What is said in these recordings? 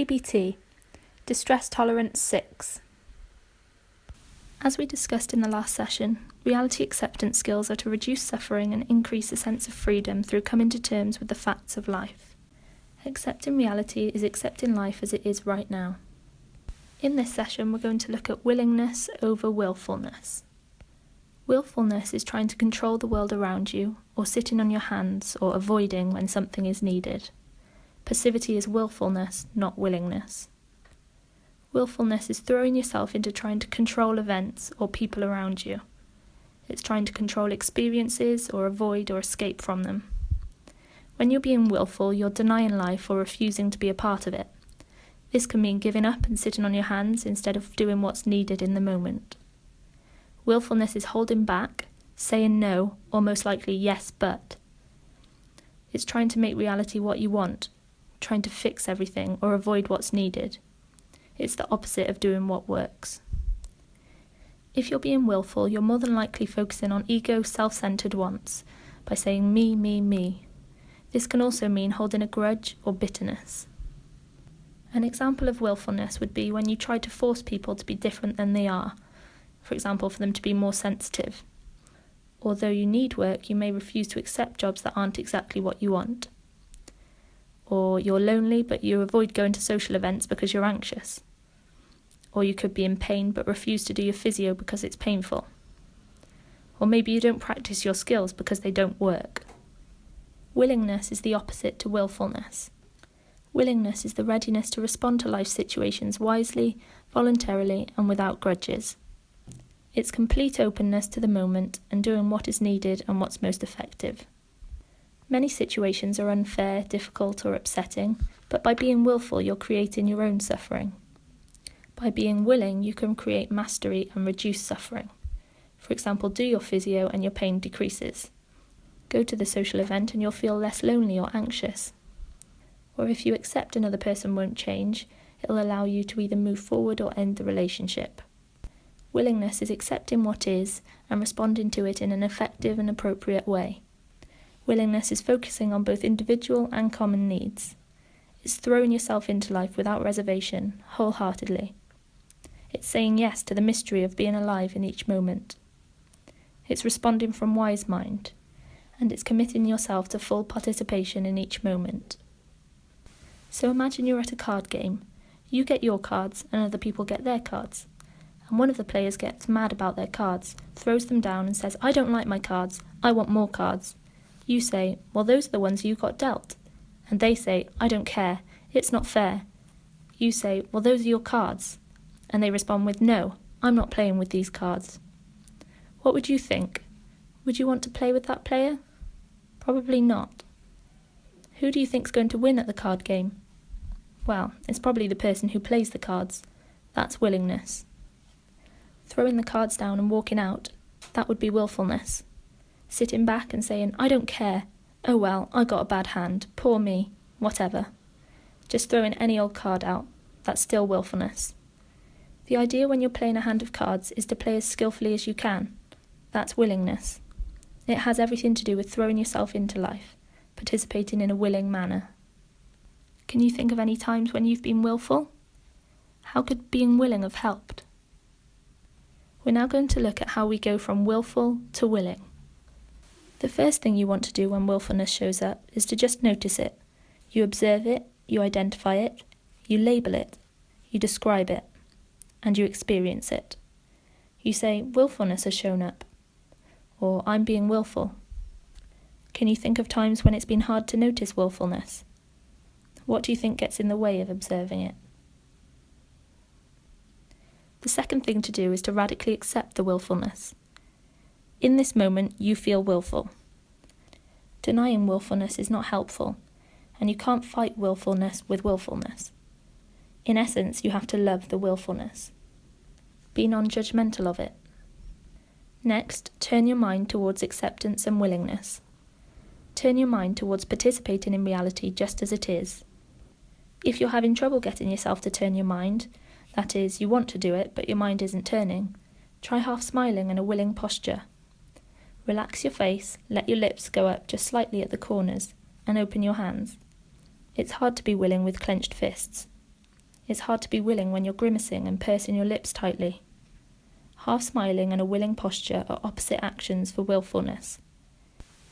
DBT, Distress Tolerance 6. As we discussed in the last session, reality acceptance skills are to reduce suffering and increase a sense of freedom through coming to terms with the facts of life. Accepting reality is accepting life as it is right now. In this session, we're going to look at willingness over willfulness. Willfulness is trying to control the world around you, or sitting on your hands, or avoiding when something is needed. Passivity is willfulness, not willingness. Willfulness is throwing yourself into trying to control events or people around you. It's trying to control experiences or avoid or escape from them. When you're being willful, you're denying life or refusing to be a part of it. This can mean giving up and sitting on your hands instead of doing what's needed in the moment. Willfulness is holding back, saying no, or most likely yes, but. It's trying to make reality what you want, trying to fix everything or avoid what's needed. It's the opposite of doing what works. If you're being willful, you're more than likely focusing on ego, self-centered wants by saying me, me, me. This can also mean holding a grudge or bitterness. An example of willfulness would be when you try to force people to be different than they are, for example, for them to be more sensitive. Although you need work, you may refuse to accept jobs that aren't exactly what you want. Or you're lonely, but you avoid going to social events because you're anxious. Or you could be in pain, but refuse to do your physio because it's painful. Or maybe you don't practice your skills because they don't work. Willingness is the opposite to willfulness. Willingness is the readiness to respond to life situations wisely, voluntarily, and without grudges. It's complete openness to the moment and doing what is needed and what's most effective. Many situations are unfair, difficult, or upsetting, but by being willful, you're creating your own suffering. By being willing, you can create mastery and reduce suffering. For example, do your physio and your pain decreases. Go to the social event and you'll feel less lonely or anxious. Or if you accept another person won't change, it'll allow you to either move forward or end the relationship. Willingness is accepting what is and responding to it in an effective and appropriate way. Willingness is focusing on both individual and common needs. It's throwing yourself into life without reservation, wholeheartedly. It's saying yes to the mystery of being alive in each moment. It's responding from wise mind, and it's committing yourself to full participation in each moment. So imagine you're at a card game. You get your cards and other people get their cards. And one of the players gets mad about their cards, throws them down and says, "I don't like my cards, I want more cards." You say, "Well, those are the ones you got dealt." And they say, "I don't care, it's not fair." You say, "Well, those are your cards." And they respond with, "No, I'm not playing with these cards." What would you think? Would you want to play with that player? Probably not. Who do you think's going to win at the card game? Well, it's probably the person who plays the cards. That's willingness. Throwing the cards down and walking out, that would be willfulness. Sitting back and saying, "I don't care. Oh well, I got a bad hand. Poor me. Whatever." Just throwing any old card out, that's still willfulness. The idea when you're playing a hand of cards is to play as skillfully as you can. That's willingness. It has everything to do with throwing yourself into life, participating in a willing manner. Can you think of any times when you've been willful? How could being willing have helped? We're now going to look at how we go from willful to willing. The first thing you want to do when willfulness shows up is to just notice it. You observe it, you identify it, you label it, you describe it, and you experience it. You say, "Willfulness has shown up," or "I'm being willful." Can you think of times when it's been hard to notice willfulness? What do you think gets in the way of observing it? The second thing to do is to radically accept the willfulness. In this moment, you feel willful. Denying willfulness is not helpful, and you can't fight willfulness with willfulness. In essence, you have to love the willfulness. Be non-judgmental of it. Next, turn your mind towards acceptance and willingness. Turn your mind towards participating in reality just as it is. If you're having trouble getting yourself to turn your mind, that is, you want to do it, but your mind isn't turning, try half smiling in a willing posture. Relax your face, let your lips go up just slightly at the corners, and open your hands. It's hard to be willing with clenched fists. It's hard to be willing when you're grimacing and pursing your lips tightly. Half-smiling and a willing posture are opposite actions for willfulness.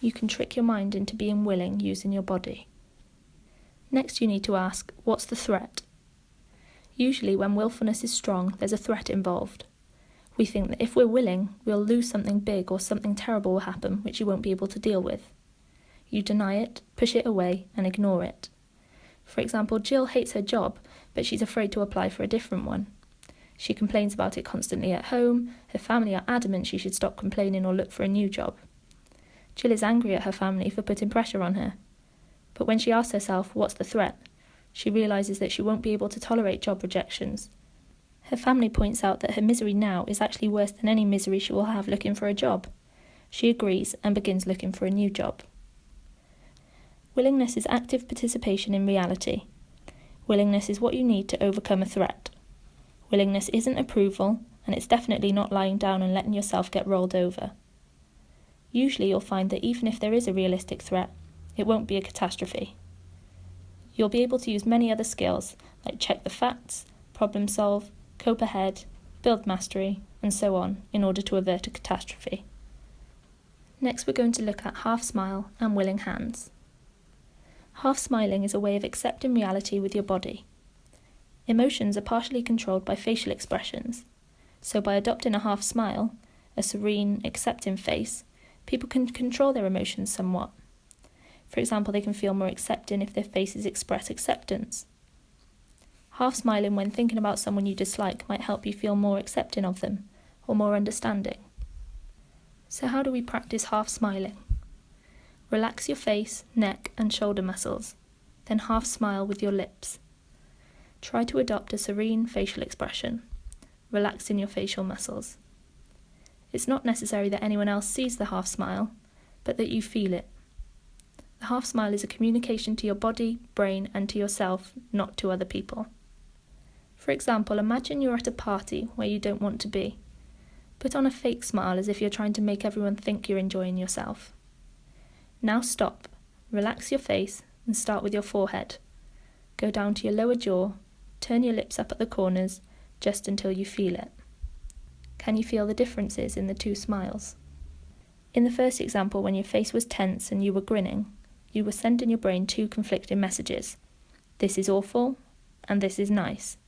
You can trick your mind into being willing using your body. Next, you need to ask, what's the threat? Usually, when willfulness is strong, there's a threat involved. We think that if we're willing, we'll lose something big or something terrible will happen which you won't be able to deal with. You deny it, push it away, and ignore it. For example, Jill hates her job, but she's afraid to apply for a different one. She complains about it constantly at home. Her family are adamant she should stop complaining or look for a new job. Jill is angry at her family for putting pressure on her. But when she asks herself, what's the threat? She realises that she won't be able to tolerate job rejections. Her family points out that her misery now is actually worse than any misery she will have looking for a job. She agrees and begins looking for a new job. Willingness is active participation in reality. Willingness is what you need to overcome a threat. Willingness isn't approval, and it's definitely not lying down and letting yourself get rolled over. Usually you'll find that even if there is a realistic threat, it won't be a catastrophe. You'll be able to use many other skills, like check the facts, problem solve, cope ahead, build mastery, and so on, in order to avert a catastrophe. Next, we're going to look at half-smile and willing hands. Half-smiling is a way of accepting reality with your body. Emotions are partially controlled by facial expressions, so by adopting a half-smile, a serene, accepting face, people can control their emotions somewhat. For example, they can feel more accepting if their faces express acceptance. Half-smiling when thinking about someone you dislike might help you feel more accepting of them, or more understanding. So how do we practice half-smiling? Relax your face, neck, and shoulder muscles, then half-smile with your lips. Try to adopt a serene facial expression, relaxing your facial muscles. It's not necessary that anyone else sees the half-smile, but that you feel it. The half-smile is a communication to your body, brain, and to yourself, not to other people. For example, imagine you're at a party where you don't want to be. Put on a fake smile as if you're trying to make everyone think you're enjoying yourself. Now stop, relax your face, and start with your forehead. Go down to your lower jaw, turn your lips up at the corners, just until you feel it. Can you feel the differences in the two smiles? In the first example, when your face was tense and you were grinning, you were sending your brain two conflicting messages. This is awful, and this is nice.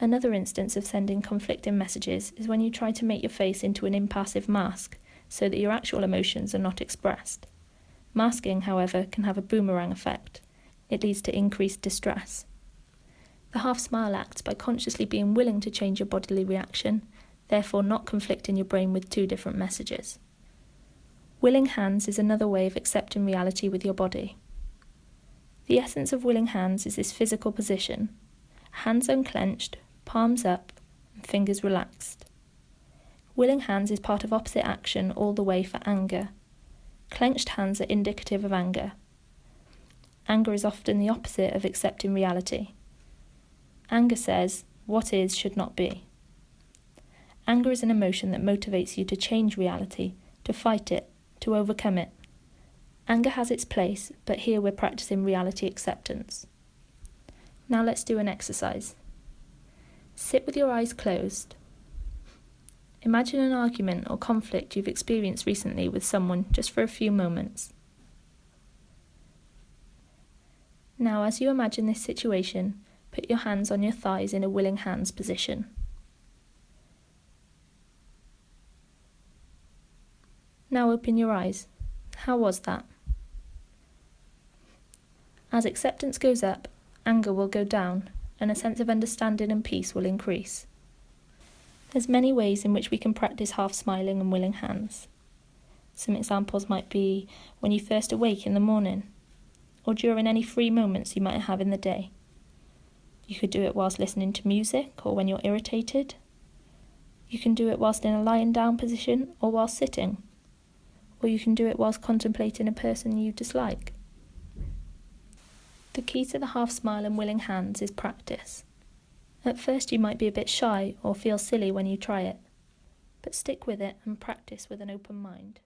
Another instance of sending conflicting messages is when you try to make your face into an impassive mask, so that your actual emotions are not expressed. Masking, however, can have a boomerang effect. It leads to increased distress. The half-smile acts by consciously being willing to change your bodily reaction, therefore not conflicting your brain with two different messages. Willing hands is another way of accepting reality with your body. The essence of willing hands is this physical position, hands unclenched, palms up, and fingers relaxed. Willing hands is part of opposite action all the way for anger. Clenched hands are indicative of anger. Anger is often the opposite of accepting reality. Anger says, what is should not be. Anger is an emotion that motivates you to change reality, to fight it, to overcome it. Anger has its place, but here we're practicing reality acceptance. Now let's do an exercise. Sit with your eyes closed. Imagine an argument or conflict you've experienced recently with someone just for a few moments. Now, as you imagine this situation, put your hands on your thighs in a willing hands position. Now open your eyes. How was that? As acceptance goes up, anger will go down, and a sense of understanding and peace will increase. There's many ways in which we can practice half-smiling and willing hands. Some examples might be when you first awake in the morning, or during any free moments you might have in the day. You could do it whilst listening to music or when you're irritated. You can do it whilst in a lying down position or whilst sitting. Or you can do it whilst contemplating a person you dislike. The key to the half-smile and willing hands is practice. At first you might be a bit shy or feel silly when you try it, but stick with it and practice with an open mind.